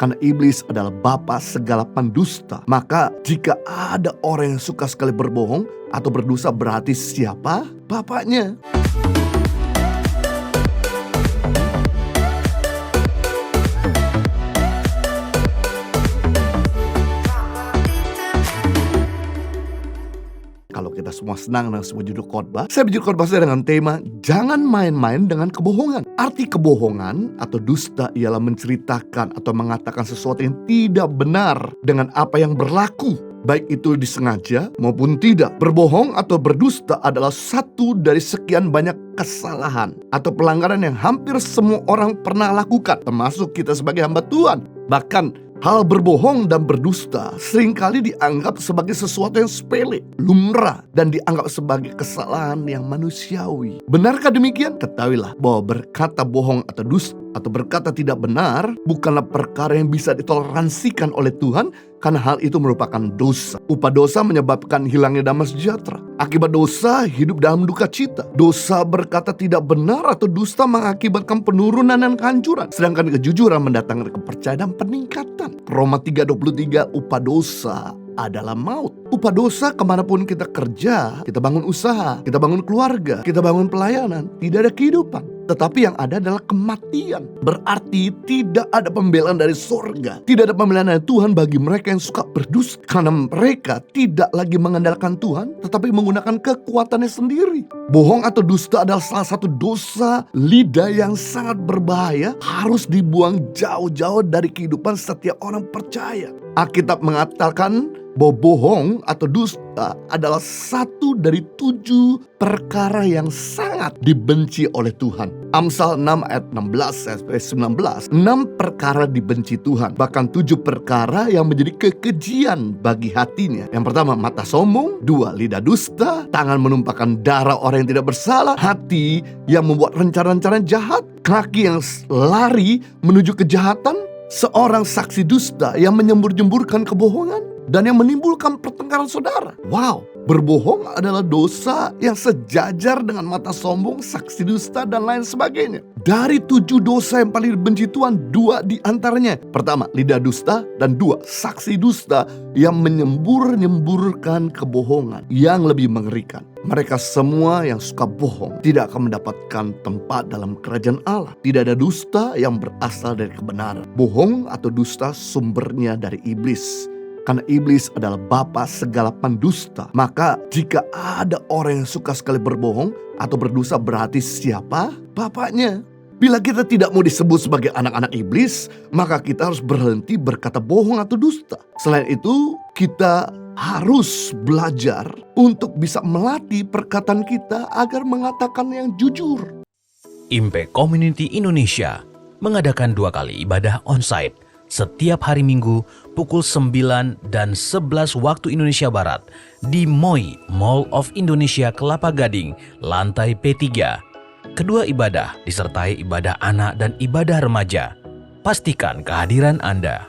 Karena iblis adalah bapa segala pendusta. Maka jika ada orang yang suka sekali berbohong atau berdosa, berarti siapa? Bapaknya. Kalau kita semua senang dengan sebuah judul khotbah, saya berjudul khotbah saya dengan tema jangan main-main dengan kebohongan. Arti kebohongan atau dusta ialah menceritakan atau mengatakan sesuatu yang tidak benar dengan apa yang berlaku, baik itu disengaja maupun tidak. Berbohong atau berdusta adalah satu dari sekian banyak kesalahan atau pelanggaran yang hampir semua orang pernah lakukan, termasuk kita sebagai hamba Tuhan. Bahkan hal berbohong dan berdusta seringkali dianggap sebagai sesuatu yang sepele, lumrah, dan dianggap sebagai kesalahan yang manusiawi. Benarkah demikian? Ketahuilah bahwa berkata bohong atau dusta atau berkata tidak benar bukanlah perkara yang bisa ditoleransikan oleh Tuhan, karena hal itu merupakan dosa. Upah dosa menyebabkan hilangnya damai sejahtera. Akibat dosa hidup dalam duka cita. Dosa berkata tidak benar atau dusta mengakibatkan penurunan dan kehancuran, sedangkan kejujuran mendatangkan kepercayaan dan peningkatan. Roma 3:23, upah dosa adalah maut. Upah dosa kemanapun kita kerja, kita bangun usaha, kita bangun keluarga, kita bangun pelayanan, tidak ada kehidupan. Tetapi yang ada adalah kematian. Berarti tidak ada pembelaan dari sorga. Tidak ada pembelaan dari Tuhan bagi mereka yang suka berdusta. Karena mereka tidak lagi mengandalkan Tuhan, tetapi menggunakan kekuatannya sendiri. Bohong atau dusta adalah salah satu dosa lidah yang sangat berbahaya. Harus dibuang jauh-jauh dari kehidupan setiap orang percaya. Alkitab mengatakan bahwa bohong atau dusta adalah satu dari 7 perkara yang sangat dibenci oleh Tuhan. Amsal 6 ayat 16-19, 6 perkara dibenci Tuhan, bahkan 7 perkara yang menjadi kekejian bagi hatinya. Yang pertama, mata sombong. 2, lidah dusta. Tangan menumpahkan darah orang yang tidak bersalah. Hati yang membuat rencana-rencana jahat. Kaki yang lari menuju kejahatan. Seorang saksi dusta yang menyembur-nyemburkan kebohongan dan yang menimbulkan pertengkaran saudara. Wow, berbohong adalah dosa yang sejajar dengan mata sombong, saksi dusta, dan lain sebagainya. Dari 7 dosa yang paling dibenci Tuhan, 2 di antaranya. Pertama, lidah dusta, dan 2, saksi dusta yang menyembur-nyemburkan kebohongan. Yang lebih mengerikan, mereka semua yang suka bohong tidak akan mendapatkan tempat dalam kerajaan Allah. Tidak ada dusta yang berasal dari kebenaran. Bohong atau dusta sumbernya dari iblis. Karena iblis adalah bapa segala pendusta. Maka jika ada orang yang suka sekali berbohong atau berdosa, berarti siapa? Bapaknya. Bila kita tidak mau disebut sebagai anak-anak iblis, maka kita harus berhenti berkata bohong atau dusta. Selain itu, kita harus belajar untuk bisa melatih perkataan kita agar mengatakan yang jujur. Impact Community Indonesia mengadakan 2 kali ibadah onsite setiap hari Minggu pukul 9 dan 11 waktu Indonesia Barat di MOI, Mall of Indonesia Kelapa Gading, lantai P3. Kedua ibadah disertai ibadah anak dan ibadah remaja. Pastikan kehadiran Anda.